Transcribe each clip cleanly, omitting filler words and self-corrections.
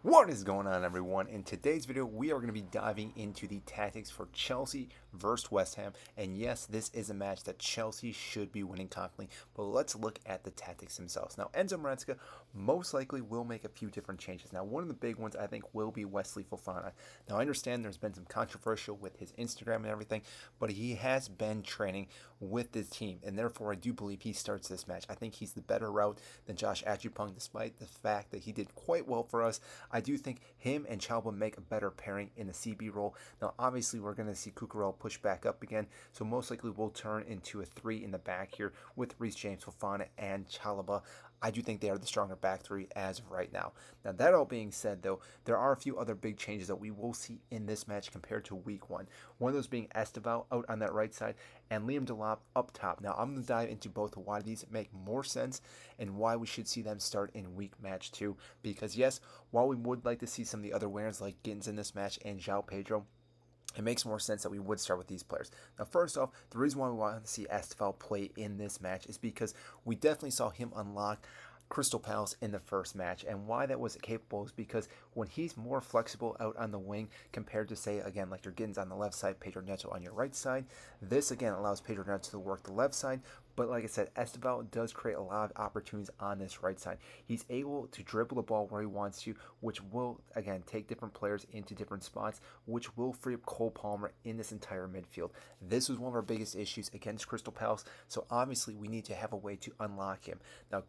What is going on, everyone? In today's video, we are going to be diving into the tactics for Chelsea versus West Ham. And yes, this is a match that Chelsea should be winning confidently, but let's look at the tactics themselves. Now, Enzo Maresca most likely will make a few different changes. Now, one of the big ones I think will be Wesley Fofana. Now, I understand there's been some controversial with his Instagram and everything, but he has been training with this team, and therefore I do believe he starts this match. I think he's the better route than Josh Achupong, despite the fact that he did quite well for us. I do think him and Chalba make a better pairing in the CB role. Now, obviously, we're going to see Cucurella push back up again, so most likely we'll turn into a three in the back here with Reece James, Fofana, and Chalaba. I do think they are the stronger back three as of right now. Now, that all being said, though, there are a few other big changes that we will see in this match compared to week one. One of those being Esteval out on that right side and Liam Delap up top. Now, I'm going to dive into both why these make more sense and why we should see them start in week match two. Because, yes, while we would like to see some of the other winners like Gittins in this match and João Pedro, it makes more sense that we would start with these players. Now, first off, the reason why we want to see Esteval play in this match is because we definitely saw him unlock Crystal Palace in the first match, and why that was capable is because when he's more flexible out on the wing compared to, say, again, like your Gittins on the left side, Pedro Neto on your right side, this again allows Pedro Neto to work the left side. But like I said, Esteval does create a lot of opportunities on this right side. He's able to dribble the ball where he wants to, which will, again, take different players into different spots, which will free up Cole Palmer in this entire midfield. This was one of our biggest issues against Crystal Palace, so obviously we need to have a way to unlock him. Now,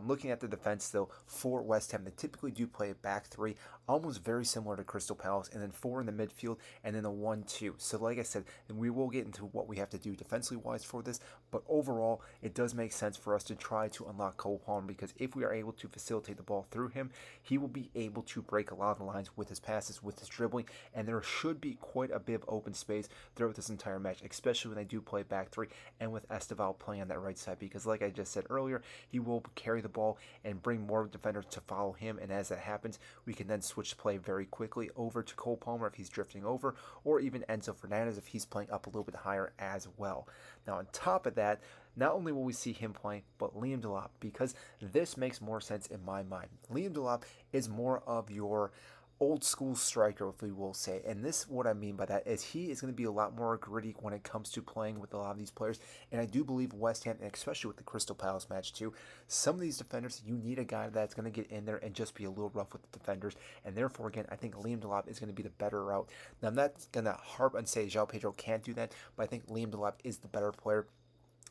looking at the defense, though, for West Ham, they typically do play a back three, almost very similar to Crystal Palace, and then four in the midfield, and then a 1-2. So like I said, and we will get into what we have to do defensively-wise for this, but overall, it does make sense for us to try to unlock Cole Palmer, because if we are able to facilitate the ball through him, he will be able to break a lot of the lines with his passes, with his dribbling, and there should be quite a bit of open space throughout this entire match, especially when they do play back three, and with Esteval playing on that right side, because like I just said earlier, he will carry the ball and bring more defenders to follow him, and as that happens, we can then switch play very quickly over to Cole Palmer if he's drifting over, or even Enzo Fernandez if he's playing up a little bit higher as well. Now, on top of that, not only will we see him playing, but Liam Delap, because this makes more sense in my mind. Liam Delap is more of your old school striker, if we will say. And this, what I mean by that, is he is going to be a lot more gritty when it comes to playing with a lot of these players. And I do believe West Ham, and especially with the Crystal Palace match too, some of these defenders, you need a guy that's going to get in there and just be a little rough with the defenders. And therefore, again, I think Liam Delap is going to be the better route. Now, I'm not going to harp and say João Pedro can't do that, but I think Liam Delap is the better player.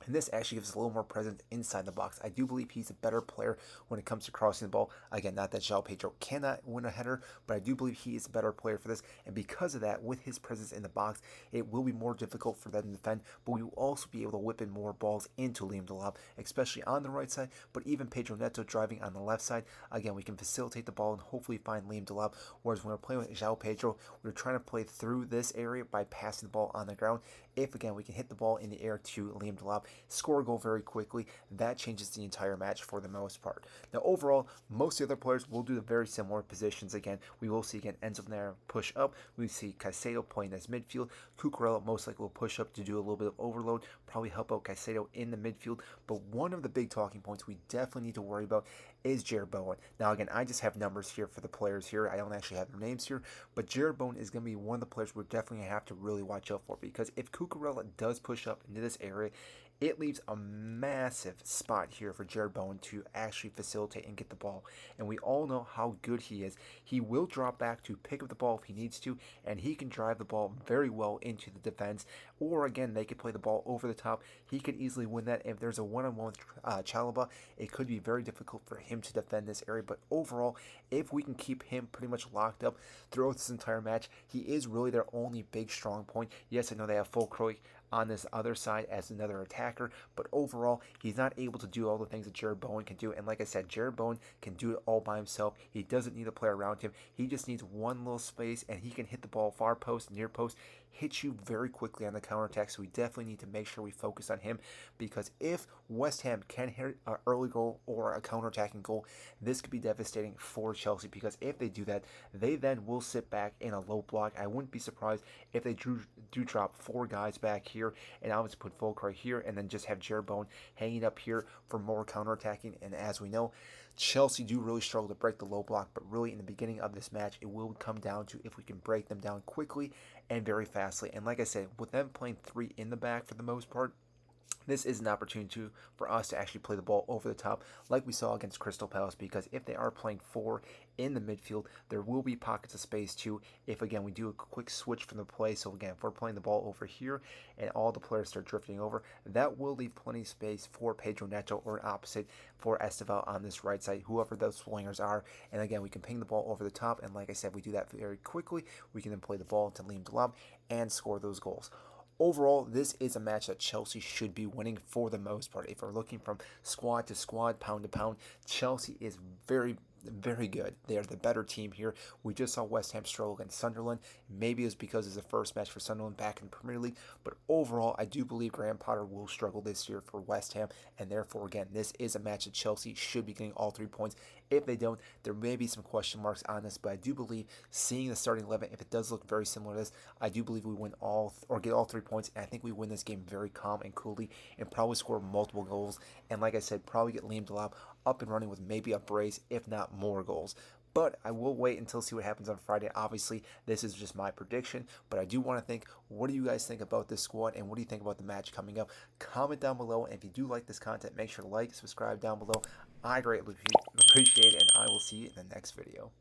And this actually gives us a little more presence inside the box. I do believe he's a better player when it comes to crossing the ball. Again, not that João Pedro cannot win a header, but I do believe he is a better player for this. And because of that, with his presence in the box, it will be more difficult for them to defend, but we will also be able to whip in more balls into Liam Delap, especially on the right side, but even Pedro Neto driving on the left side. Again, we can facilitate the ball and hopefully find Liam Delap, whereas when we're playing with João Pedro, we're trying to play through this area by passing the ball on the ground. If, again, we can hit the ball in the air to Liam Delap, score a goal very quickly, that changes the entire match for the most part. Now, overall, most of the other players will do the very similar positions. Again, we will see, again, Enzo Maresca push up. We see Caicedo playing as midfield. Cucurella most likely will push up to do a little bit of overload, probably help out Caicedo in the midfield. But one of the big talking points we definitely need to worry about is Jarrod Bowen. Now, again, I just have numbers here for the players here. I don't actually have their names here, but Jarrod Bowen is going to be one of the players we're definitely going to have to really watch out for, because if Cucurella does push up into this area, it leaves a massive spot here for Jarrod Bowen to actually facilitate and get the ball. And we all know how good he is. He will drop back to pick up the ball if he needs to, and he can drive the ball very well into the defense. Or again, they could play the ball over the top. He could easily win that. If there's a one-on-one with Chalaba, it could be very difficult for him to defend this area. But overall, if we can keep him pretty much locked up throughout this entire match, he is really their only big strong point. Yes, I know they have Fulkrug on this other side as another attacker, but overall, he's not able to do all the things that Jarrod Bowen can do. And like I said, Jarrod Bowen can do it all by himself. He doesn't need a player around him. He just needs one little space, and he can hit the ball far post, near post, hit you very quickly on the counterattack. So we definitely need to make sure we focus on him, because if West Ham can hit an early goal or a counterattacking goal, this could be devastating for Chelsea, because if they do that, they then will sit back in a low block. I wouldn't be surprised if they do drop four guys back here, and obviously put Fulkrug here, and then just have Jarrod Bowen hanging up here for more counterattacking. And as we know, Chelsea do really struggle to break the low block, but really in the beginning of this match, it will come down to if we can break them down quickly and very fastly. And like I said, with them playing three in the back for the most part, this is an opportunity for us to actually play the ball over the top like we saw against Crystal Palace, because if they are playing four in the midfield, there will be pockets of space too if, again, we do a quick switch from the play. So again, if we're playing the ball over here and all the players start drifting over, that will leave plenty of space for Pedro Neto or opposite for Esteval on this right side, whoever those swingers are. And again, we can ping the ball over the top, and like I said, we do that very quickly. We can then play the ball to Liam Delap and score those goals. Overall, this is a match that Chelsea should be winning for the most part. If we're looking from squad to squad, pound to pound, Chelsea is very good. They are the better team here. We just saw West Ham struggle against Sunderland. Maybe it's because it's the first match for Sunderland back in the Premier League, but overall, I do believe Graham Potter will struggle this year for West Ham, and therefore, again, this is a match that Chelsea should be getting all 3 points. If they don't, there may be some question marks on this, but I do believe, seeing the starting 11, if it does look very similar to this, I do believe we win get all 3 points, and I think we win this game very calm and coolly and probably score multiple goals, and like I said, probably get Liam Delap up and running with maybe a brace, if not more goals. But I will wait until see what happens on Friday. Obviously, this is just my prediction, but I do want to think, what do you guys think about this squad, and what do you think about the match coming up? Comment down below, and if you do like this content, make sure to like, subscribe down below. I greatly appreciate it, and I will see you in the next video.